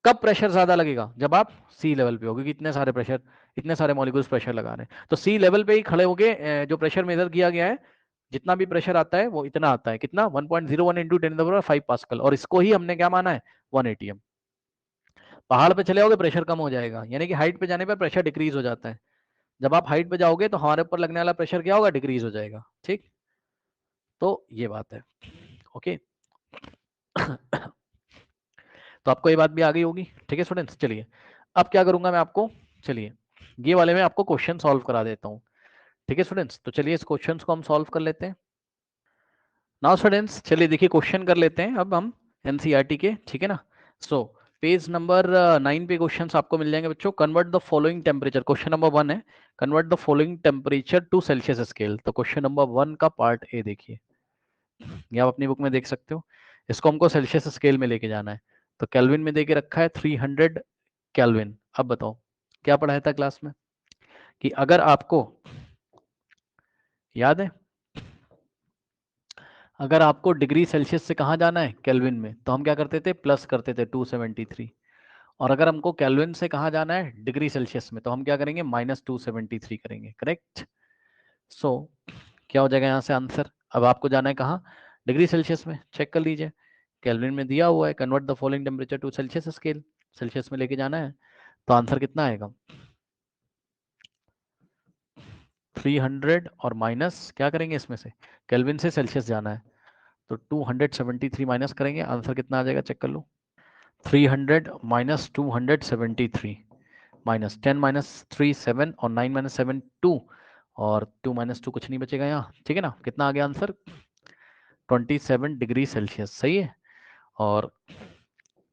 कब प्रेशर ज्यादा लगेगा? जब आप सी लेवल पे हो, क्योंकि इतने सारे प्रेशर, इतने सारे मॉलिक्यूल्स प्रेशर लगा रहे हैं। तो सी लेवल पे ही खड़े होके जो प्रेशर मेजर किया गया है, जितना भी प्रेशर आता है वो इतना आता है, कितना? 1.01 इंटू 10⁵ पास्कल, और इसको ही हमने क्या माना है? 1 atm। पहाड़ पे चले जाओगे प्रेशर कम हो जाएगा, यानी कि हाइट पे जाने पर प्रेशर डिक्रीज हो जाता है। जब आप हाइट पे जाओगे तो हमारे ऊपर लगने वाला प्रेशर क्या होगा? डिक्रीज हो जाएगा, ठीक। तो ये बात है, ओके। तो आपको ये बात भी आ गई होगी, ठीक है स्टूडेंट्स। चलिए, अब क्या करूंगा मैं आपको, चलिए ये वाले में आपको क्वेश्चन सॉल्व करा देता हूँ, ठीक है स्टूडेंट्स। तो चलिए इस क्वेश्चन को हम सॉल्व कर लेते हैं। नाउ स्टूडेंट्स, चलिए देखिए क्वेश्चन कर लेते हैं अब हम एनसीईआरटी के, ठीक है ना। सो पेज नंबर 9 पे क्वेश्चंस आपको मिल जाएंगे बच्चों। Convert the following temperature, question number 1 है, convert the following temperature to Celsius scale. तो क्वेश्चन नंबर 1 का पार्ट ए देखिए, ये आप अपनी बुक में देख सकते हो। इसको हमको सेल्सियस स्केल में लेके जाना है, तो केल्विन में देके रखा है 300 केल्विन। अब बताओ क्या पढ़ाया था क्लास में, कि अगर आपको याद है, अगर आपको डिग्री सेल्सियस से कहाँ जाना है? केल्विन में, तो हम क्या करते थे? प्लस करते थे 273। और अगर हमको केल्विन से कहाँ जाना है? डिग्री सेल्सियस में, तो हम क्या करेंगे? -273 करेंगे, करेक्ट। सो क्या हो जाएगा यहाँ से आंसर? अब आपको जाना है कहाँ? डिग्री सेल्सियस में, चेक कर लीजिए, केल्विन में दिया हुआ है convert the following temperature to Celsius scale, Celsius में लेके जाना है, तो आंसर कितना आएगा? 300 और माइनस क्या करेंगे इसमें से? केल्विन से सेल्सियस जाना है, तो 273 माइनस करेंगे, आंसर कितना आ जाएगा? चेक कर लो। 300 माइनस 273, माइनस 10 माइनस 3 7, और 9 माइनस 7 2, और 2 माइनस 2 कुछ नहीं बचेगा यहाँ, ठीक है ना। कितना आ गया आंसर? 27 डिग्री सेल्सियस, सही है। और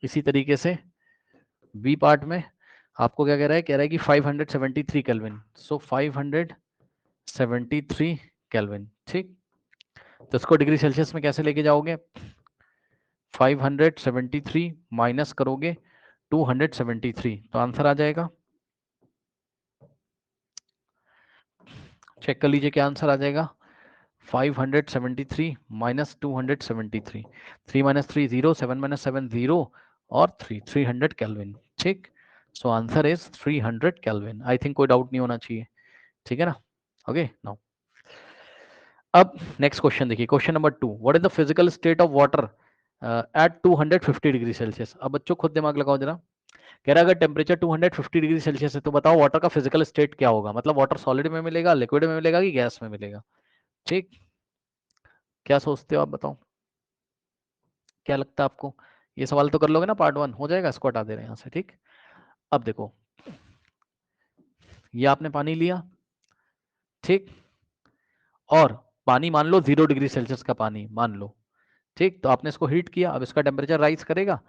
इसी तरीके से बी पार्ट में आपको क्या कह रहा है? कह रहा है कि 573 केल्विन, सो 573 केल्विन, ठीक। तो इसको डिग्री सेल्सियस में कैसे लेके जाओगे? 573 माइनस करोगे 273, तो आंसर आ जाएगा। चेक कर लीजिए क्या आंसर आ जाएगा। 573 माइनस 273, 3 माइनस 3 0, 7 माइनस 7 0 और 300 केल्विन। ठीक, so answer is 300 kelvin. I think कोई डाउट नहीं होना चाहिए, ठीक है ना? ओके, नाउ अब नेक्स्ट क्वेश्चन देखिए, question number 2, what is the physical state of water at 250 degree Celsius. अब बच्चों खुद दिमाग लगाओ जरा। कह रहा है अगर टेम्परेचर 250 डिग्री सेल्सियस है तो बताओ वाटर का फिजिकल स्टेट क्या होगा, मतलब वाटर सॉलिड में मिलेगा, लिक्विड में मिलेगा कि गैस में मिलेगा। ठीक, क्या सोचते हो आप, बताओ क्या लगता है आपको? ये सवाल तो कर लोगे ना, पार्ट 1 हो जाएगा, इसको हटा दे रहे हैं यहाँ से। ठीक, अब देखो, ये आपने पानी लिया, ठीक, और पानी मान लो 0 डिग्री सेल्सियस का पानी मान लो, ठीक, तो आपने इसको हीट किया, अब इसका टेम्परेचर राइज करेगा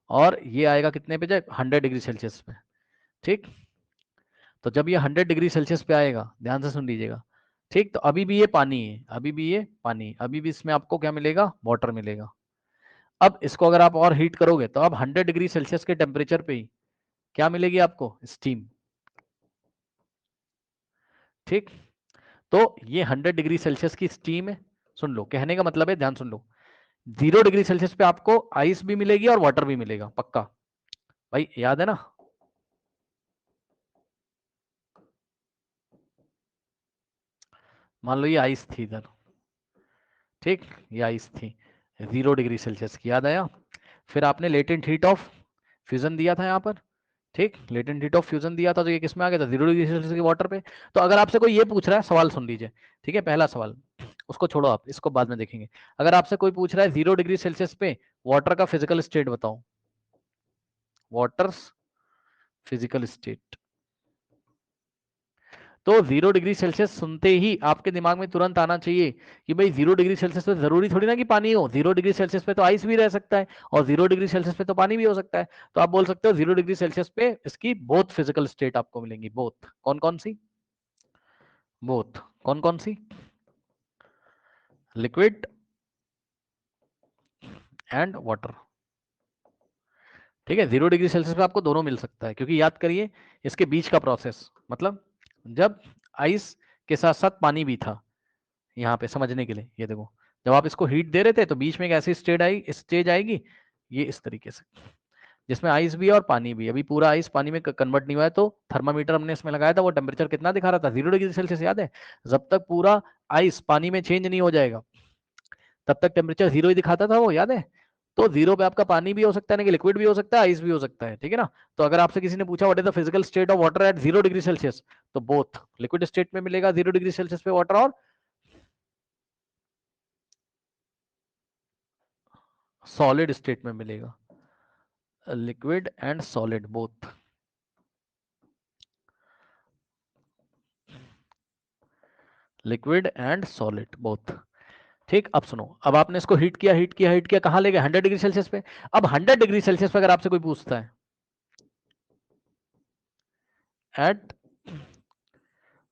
और ये आएगा कितने पे जाए, 100 डिग्री सेल्सियस पे। ठीक, तो जब ये 100 डिग्री सेल्सियस पे आएगा, ध्यान से सुन लीजिएगा, ठीक, तो अभी भी ये पानी है, अभी भी ये पानी, अभी भी इसमें आपको क्या मिलेगा, वाटर मिलेगा। अब इसको अगर आप और हीट करोगे तो अब 100 डिग्री सेल्सियस के टेम्परेचर पे ही क्या मिलेगी आपको, स्टीम। ठीक, तो ये 100 डिग्री सेल्सियस की स्टीम है। सुन लो, कहने का मतलब है, ध्यान सुन लो, 0 डिग्री सेल्सियस पे आपको आइस भी मिलेगी और वाटर भी मिलेगा, पक्का भाई, याद है ना? मान लो ये आइस थी इधर, ठीक, ये आइस थी 0 डिग्री सेल्सियस की, याद आया? फिर आपने लेटेंट हीट ऑफ फ्यूजन दिया था यहाँ पर, ठीक, लेटेंट हीट ऑफ फ्यूजन दिया था, तो ये किस में आ गया था, 0 डिग्री सेल्सियस के वाटर पे। तो अगर आपसे कोई ये पूछ रहा है, सवाल सुन लीजिए, ठीक है, पहला सवाल, उसको छोड़ो आप, इसको बाद में देखेंगे। अगर आपसे कोई पूछ रहा है 0 डिग्री सेल्सियस पे वाटर का फिजिकल स्टेट बताओ, वाटर्स फिजिकल स्टेट, तो 0 डिग्री सेल्सियस सुनते ही आपके दिमाग में तुरंत आना चाहिए कि भाई 0 डिग्री सेल्सियस पे जरूरी थोड़ी ना कि पानी हो, 0 डिग्री सेल्सियस पे तो आइस भी रह सकता है और 0 डिग्री सेल्सियस पे तो पानी भी हो सकता है। तो आप बोल सकते हो 0 डिग्री सेल्सियस पे इसकी बोथ फिजिकल स्टेट आपको मिलेंगी, बोथ, कौन कौन सी, बोथ, कौन कौन सी, लिक्विड एंड वाटर। ठीक है, 0 डिग्री सेल्सियस पे आपको दोनों मिल सकता है, क्योंकि याद करिए इसके बीच का प्रोसेस, मतलब जब आइस के साथ साथ पानी भी था, यहाँ पे समझने के लिए, ये देखो, जब आप इसको हीट दे रहे थे तो बीच में एक ऐसी स्टेज आएगी, ये इस तरीके से, जिसमें आइस भी है और पानी भी। अभी पूरा आइस पानी में कन्वर्ट नहीं हुआ है, तो थर्मामीटर हमने इसमें लगाया था, वो टेम्परेचर कितना दिखा रहा था, 0 डिग्री सेल्सियस, याद है? जब तक पूरा आइस पानी में चेंज नहीं हो जाएगा तब तक टेम्परेचर 0 ही दिखाता था वो, याद है? तो 0 पे आपका पानी भी हो सकता है, ना कि लिक्विड भी हो सकता है, आइस भी हो सकता है, ठीक है ना? तो अगर आपसे किसी ने पूछा what is the physical state of water at 0 degree Celsius, तो बोथ, लिक्विड स्टेट में मिलेगा 0 डिग्री सेल्सियस पे वाटर, और सॉलिड स्टेट में मिलेगा, liquid and solid both. Liquid and solid both. ठीक, अब सुनो, अब आपने इसको हीट किया, हीट किया, कहां ले गए, 100 डिग्री सेल्सियस पे। अब 100 डिग्री सेल्सियस पे अगर आपसे कोई पूछता है at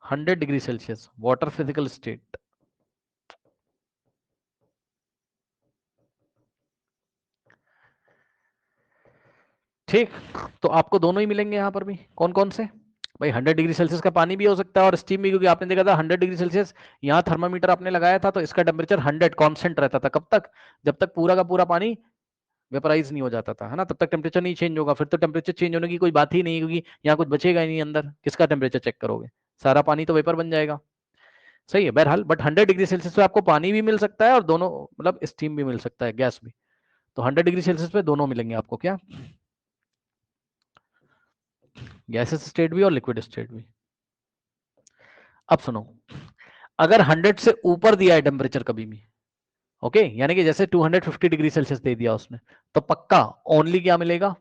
100 degree Celsius water physical state, ठीक, तो आपको दोनों ही मिलेंगे यहां पर भी, कौन कौन से भाई, 100 डिग्री सेल्सियस का पानी भी हो सकता है और स्टीम भी, क्योंकि आपने देखा था 100 डिग्री सेल्सियस यहाँ थर्मामीटर आपने लगाया था तो इसका टेम्परेचर 100 कांस्टेंट रहता था, कब तक, जब तक पूरा का पूरा पानी वेपराइज नहीं हो जाता था, है ना, तब तक टेम्परेचर नहीं चेंज होगा। फिर तो टेम्परेचर चेंज होने की कोई बात ही नहीं, क्योंकि यहाँ कुछ बचेगा ही नहीं अंदर, किसका टेम्परेचर चेक करोगे, सारा पानी तो वेपर बन जाएगा। सही है, बहरहाल, बट 100 डिग्री सेल्सियस पे आपको पानी भी मिल सकता है और दोनों, मतलब स्टीम भी मिल सकता है, गैस भी। तो 100 डिग्री सेल्सियस पे दोनों मिलेंगे आपको, क्या, गैसेस स्टेट भी और लिक्विड स्टेट भी। अब सुनो, अगर 100 से ऊपर दिया है टेम्परेचर कभी भी, ओके, यानी कि जैसे 250 डिग्री सेल्सियस दे दिया उसने, तो पक्का ओनली क्या मिलेगा,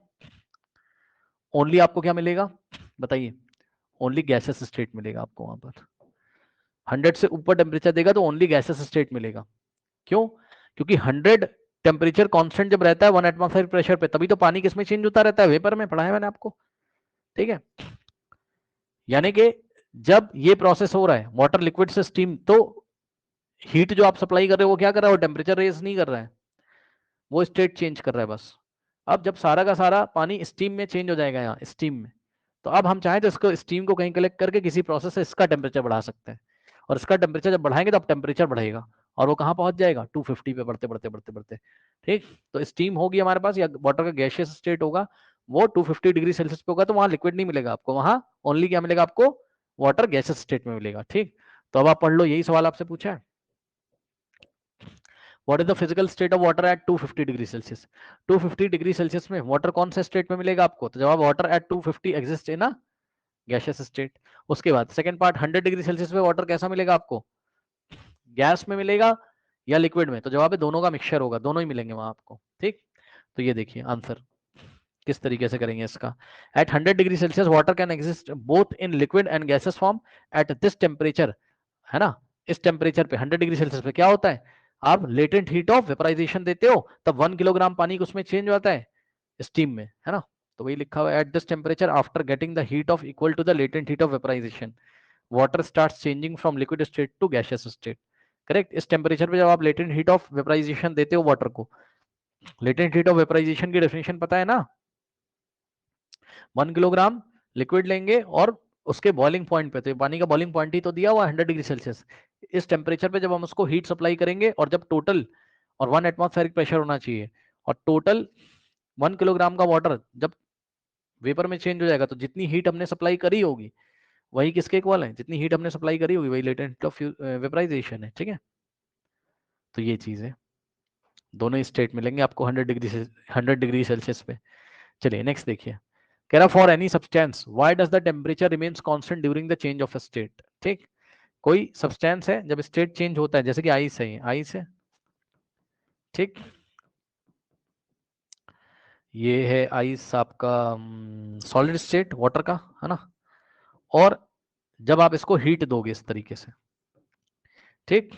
ओनली आपको क्या मिलेगा, बताइए, ओनली गैसेस स्टेट मिलेगा आपको वहां पर। 100 से ऊपर टेम्परेचर देगा तो ओनली गैसेस स्टेट मिलेगा। क्यों? क्योंकि 100 टेम्परेचर कांस्टेंट जब रहता है 1 एटमॉस्फेयर प्रेशर पे, तभी तो पानी किसमें चेंज होता रहता है, वेपर में, पढ़ा है मैंने आपको, ठीक है? यानी कि जब ये प्रोसेस हो रहा है वाटर लिक्विड से स्टीम, तो हीट जो आप सप्लाई कर रहे हो वो क्या कर रहा है, वो टेम्परेचर रेज नहीं कर रहा है, वो स्टेट चेंज कर रहा है बस। अब जब सारा का सारा पानी स्टीम में चेंज हो जाएगा, यहाँ स्टीम में, तो अब हम चाहें तो इसको स्टीम को कहीं कलेक्ट करके किसी प्रोसेस से इसका टेम्परेचर बढ़ा सकते हैं, और इसका टेम्परेचर जब बढ़ाएंगे तो अब टेम्परेचर बढ़ेगा और वो कहाँ पहुंच जाएगा, 250 पे बढ़ते बढ़ते बढ़ते बढ़ते। ठीक, तो स्टीम होगी हमारे पास या वाटर का गैशियस स्टेट होगा, वो 250 डिग्री सेल्सियस पे होगा, तो वहां लिक्विड नहीं मिलेगा आपको, वहां ओनली क्या मिलेगा आपको, वाटर गैसियस स्टेट में मिलेगा। ठीक, तो अब आप पढ़ लो, यही सवाल आपसे पूछा है, what is the physical state of water at 250 degree Celsius. 250 degree Celsius में वाटर कौन से स्टेट में मिलेगा आपको, तो जवाब water at 250 exist in a gaseous state. उसके बाद सेकंड पार्ट, 100 डिग्री सेल्सियस पे वाटर कैसा मिलेगा आपको, गैस में मिलेगा या लिक्विड में, तो जवाब है दोनों का मिक्सचर होगा, दोनों ही मिलेंगे वहां आपको। ठीक, तो ये देखिए आंसर किस तरीके से करेंगे इसका। At 100 degree Celsius water can exist both in liquid and gases form at this temperature, है ना। इस टेम्परेचर पे 100 डिग्री सेल्सियस पे क्या होता है, आप लेटेंट हीट ऑफ वेपराइजेशन देते हो, तब 1 किलोग्राम पानी उसमें चेंज होता है स्टीम में, है ना। तो वही लिखा हुआ है, at this temperature after getting the heat of equal to the latent heat of vaporization water starts changing from liquid state to gaseous state. Correct, इस टेम्परेचर पे जब आप लेटेंट हीट ऑफ वेपराइजेशन देते हो वाटर को, latent heat of vaporisation की definition पता है ना, 1 किलोग्राम लिक्विड लेंगे और उसके बॉइलिंग पॉइंट पे, तो पानी का बॉइलिंग पॉइंट ही तो दिया हुआ 100 डिग्री सेल्सियस, इस टेम्परेचर पे जब हम उसको हीट सप्लाई करेंगे, और जब टोटल, और 1 एटमॉस्फेरिक प्रेशर होना चाहिए, और टोटल 1 किलोग्राम का वाटर जब वेपर में चेंज हो जाएगा, तो जितनी हीट हमने सप्लाई करी होगी वही किसके इक्वल है, जितनी हीट हमने सप्लाई करी होगी वही लेटेंट ऑफ वेपराइजेशन है। ठीक है, तो ये चीज है, दोनों स्टेट मिलेंगे आपको 100 डिग्री सेल्सियस पे। चलिए नेक्स्ट देखिए, कह रहा for any substance why does the temperature remains constant during the change of state. ठीक, कोई सब्सटेंस है जब स्टेट चेंज होता है, जैसे कि आइस है, आइस है, ठीक, ये है आइस आपका सॉलिड स्टेट वाटर का, है ना, और जब आप इसको हीट दोगे इस तरीके से, ठीक,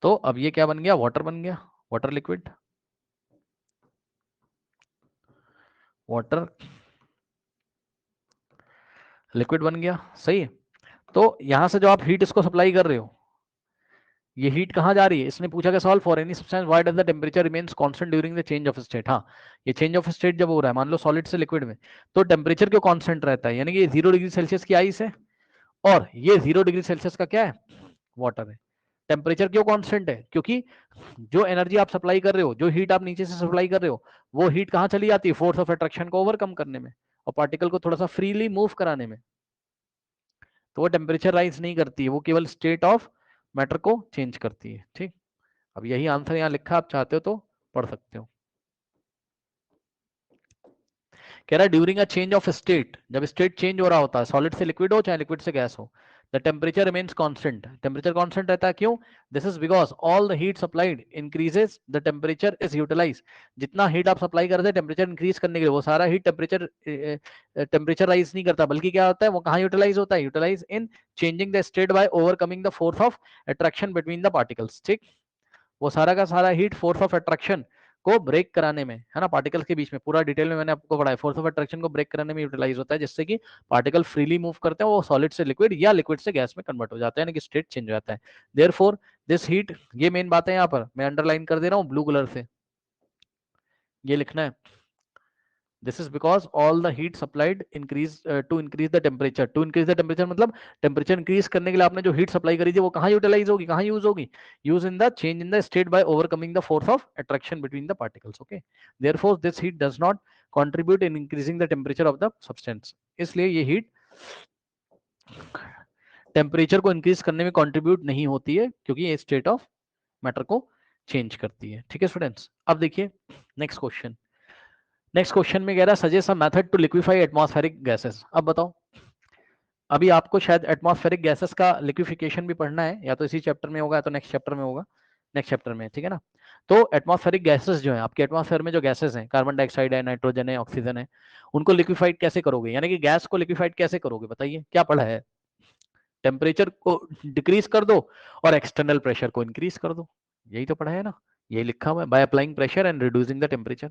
तो अब ये क्या बन गया, वाटर बन गया, वाटर लिक्विड, वाटर लिक्विड बन गया, सही है। तो यहां से जो आप हीट इसको सप्लाई कर रहे हो, ये हीट कहाँ जा रही है, इसने पूछा कि solve for any substance why does the temperature remains constant during the change of state. हाँ, ये चेंज ऑफ स्टेट जब हो रहा है, मान लो सॉलिड से लिक्विड में, तो टेम्परेचर क्यों कांस्टेंट रहता है, यानी कि ये 0 डिग्री सेल्सियस की आइस है और ये 0 डिग्री सेल्सियस का क्या है, वाटर है। टेम्परेचर क्यों कांस्टेंट है, क्योंकि जो एनर्जी आप सप्लाई कर रहे हो, जो हीट आप नीचे से सप्लाई कर रहे हो, वो हीट कहाँ चली जाती है, फोर्स ऑफ अट्रैक्शन को ओवरकम करने में और पार्टिकल को थोड़ा सा फ्रीली मूव कराने में, तो वो टेम्परेचर राइज नहीं करती है, वो केवल स्टेट ऑफ मैटर को चेंज करती है। ठीक, अब यही आंसर यहाँ लिखा, आप चाहते हो तो पढ़ सकते हो। कह रहा है during a change of state, जब स्टेट चेंज हो रहा होता है, सॉलिड से लिक्विड हो चाहे लिक्विड से गैस हो, the temperature remains constant, temperature constant रहता है, क्यों, this is because all the heat supplied increases the temperature is utilize, जितना हीट आप सप्लाई करते हैं टेम्परेचर इंक्रीज करने के लिए, वो सारा हीट टेम्परेचर राइज नहीं करता, बल्कि क्या होता है, वो कहाँ यूटिलाइज होता है, utilize in changing the state by overcoming the force of attraction between the particles. ठीक, वो सारा का सारा हीट फोर्स ऑफ अट्रैक्शन को ब्रेक कराने में, है ना, पार्टिकल्स के बीच में, पूरा डिटेल में मैंने आपको पढ़ाया, फोर्स ऑफ अट्रैक्शन को ब्रेक कराने में यूटिलाइज होता है, जिससे कि पार्टिकल फ्रीली मूव करते हैं, वो सॉलिड से लिक्विड या लिक्विड से गैस में कन्वर्ट हो जाता है, यानी कि स्टेट चेंज हो जाता है। देयरफॉर दिस हीट, ये मेन बात है, यहाँ पर मैं अंडरलाइन कर दे रहा हूँ ब्लू कलर से, ये लिखना है, this is because all the heat supplied increase to increase the temperature, to increase the temperature मतलब टेम्परेचर इंक्रीज करने के लिए आपने जो हीट सप्लाई करी थी वो कहाँ यूटिलाइज होगी, कहाँ यूज होगी, use in the change in the state by overcoming the force of attraction between the particles. Okay, therefore this heat does not contribute in increasing the temperature of the substance, इसलिए ये heat temperature को increase करने में contribute नहीं होती है, क्योंकि ये स्टेट ऑफ मैटर को चेंज करती है। ठीक है स्टूडेंट्स, अब देखिए नेक्स्ट क्वेश्चन, नेक्स्ट क्वेश्चन में कह रहा है suggest a method to liquefy atmospheric gases. अब बताओ, अभी आपको शायद एटमॉस्फेरिक गैसेस का लिक्विफिकेशन भी पढ़ना है, या तो इसी चैप्टर में होगा या तो नेक्स्ट चैप्टर में होगा, नेक्स्ट चैप्टर में, ठीक है ना। तो एटमॉस्फेरिक गैसेस जो है आपके एटमॉस्फेयर में, जो गैसेस हैं, कार्बन डाइऑक्साइड है, नाइट्रोजन है, ऑक्सीजन है, उनको लिक्विफाइड कैसे करोगे, यानी कि गैस को लिक्विफाइड कैसे करोगे, बताइए क्या पढ़ा है, टेम्परेचर को डिक्रीज कर दो और एक्सटर्नल प्रेशर को इंक्रीज कर दो, यही तो पढ़ा है ना, यही लिखा हुआ है, by applying pressure and reducing the temperature,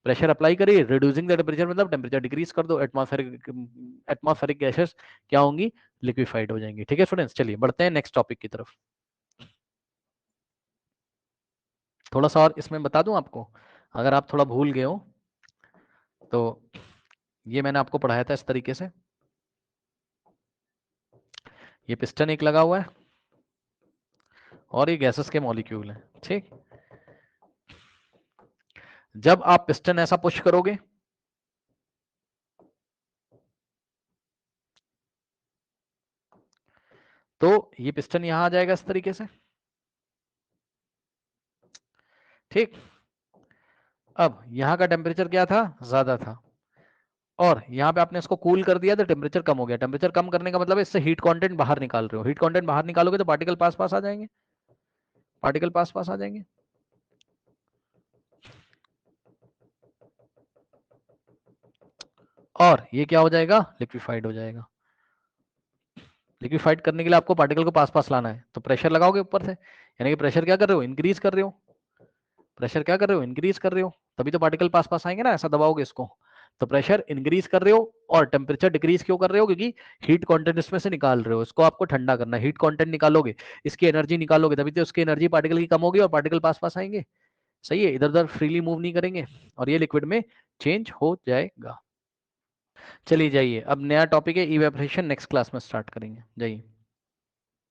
pressure apply करिए, रिड्यूसिंग द टेम्परेचर मतलब टेम्परेचर डिक्रीज कर दो, एटमॉस्फेरिक गैसेस क्या होंगी, लिक्विफाइड हो जाएंगी। ठीक है स्टूडेंट्स, चलिए बढ़ते हैं नेक्स्ट टॉपिक की तरफ। थोड़ा सा और इसमें बता दूं आपको, अगर आप थोड़ा भूल गए हो तो ये मैंने आपको पढ़ाया था इस तरीके से, ये पिस्टन एक लगा हुआ है और ये गैसेस के मॉलिक्यूल हैं, ठीक। जब आप पिस्टन ऐसा पुश करोगे तो ये पिस्टन यहां आ जाएगा इस तरीके से, ठीक। अब यहां का टेम्परेचर क्या था, ज्यादा था, और यहाँ पे आपने इसको कूल कर दिया तो टेम्परेचर कम हो गया। टेम्परेचर कम करने का मतलब है इससे हीट कंटेंट बाहर निकाल रहे हो, हीट कंटेंट बाहर निकालोगे तो पार्टिकल पास पास आ जाएंगे, पार्टिकल पास पास आ जाएंगे। और ये क्या हो जाएगा, लिक्विफाइड हो जाएगा। लिक्विफाइड करने के लिए आपको पार्टिकल को पास पास लाना है, तो प्रेशर लगाओगे ऊपर से, यानी कि प्रेशर क्या कर रहे हो, इंक्रीज कर रहे हो। प्रेशर क्या कर रहे हो, इंक्रीज कर रहे हो, तभी तो पार्टिकल पास पास आएंगे ना, ऐसा दबाओगे इसको तो प्रेशर इंक्रीज कर रहे हो। और टेम्परेचर डिक्रीज क्यों कर रहे हो, क्योंकि हीट कंटेंट इसमें से निकाल रहे हो, इसको आपको ठंडा करना है। हीट कंटेंट निकालोगे, इसकी एनर्जी निकालोगे, तभी तो उसकी एनर्जी पार्टिकल की कम होगी और पार्टिकल पास पास आएंगे। सही है, इधर उधर फ्रीली मूव नहीं करेंगे और ये लिक्विड में चेंज हो जाएगा। चलिए जाइए, अब नया टॉपिक है इवेपोरेशन, नेक्स्ट क्लास में स्टार्ट करेंगे। जाइए।